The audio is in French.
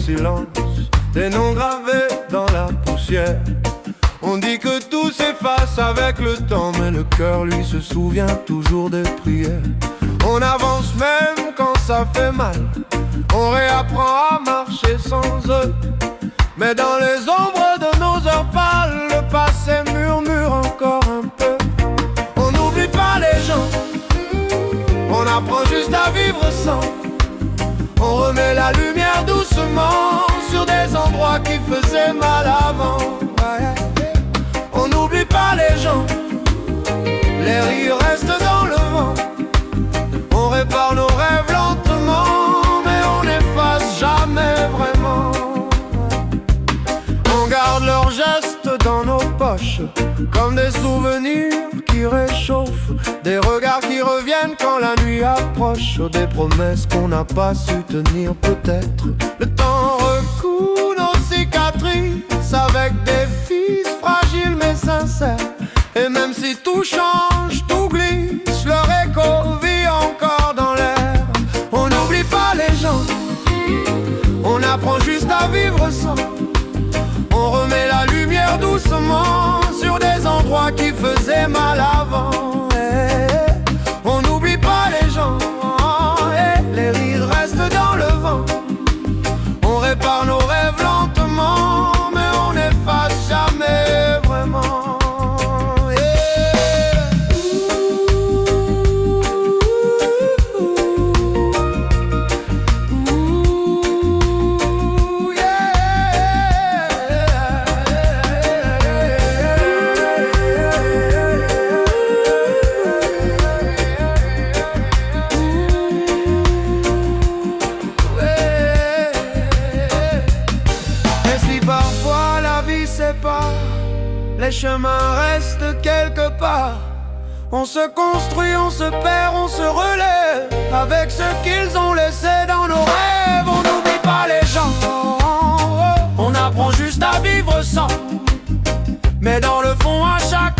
silence, des noms gravés dans la poussière. On dit que tout s'efface avec le temps, mais le cœur lui se souvient toujours des prières. On avance même quand ça fait mal, on réapprend à marcher sans eux. Mais dans les ombres de nos heures pâles, le passé murmure encore un peu. On n'oublie pas les gens, on apprend juste à vivre sans. On remet la lumière doucement sur des endroits qui faisaient mal avant. On n'oublie pas les gens, les rires restent dans le vent. On répare nos rêves lentement, mais on n'efface jamais vraiment. On garde leurs gestes dans nos poches, comme des souvenirs qui réchauffent, des regards qui reviennent quand la nuit approche, des promesses qu'on n'a pas su tenir peut-être. Le temps recoue nos cicatrices avec des fils fragiles mais sincères. Et même si tout change, tout glisse, leur écho vit encore dans l'air. On n'oublie pas les gens, on apprend juste à vivre sans. On remet la lumière doucement sur des endroits qui faisaient mal avant. On n'oublie pas les gens, les rires restent dans le vent. On répare nos rêves lentement, mais on n'efface jamais vraiment. Les chemins restent quelque part. On se construit, on se perd, on se relève avec ce qu'ils ont laissé dans nos rêves. On n'oublie pas les gens, on apprend juste à vivre sans. Mais dans le fond, à chaque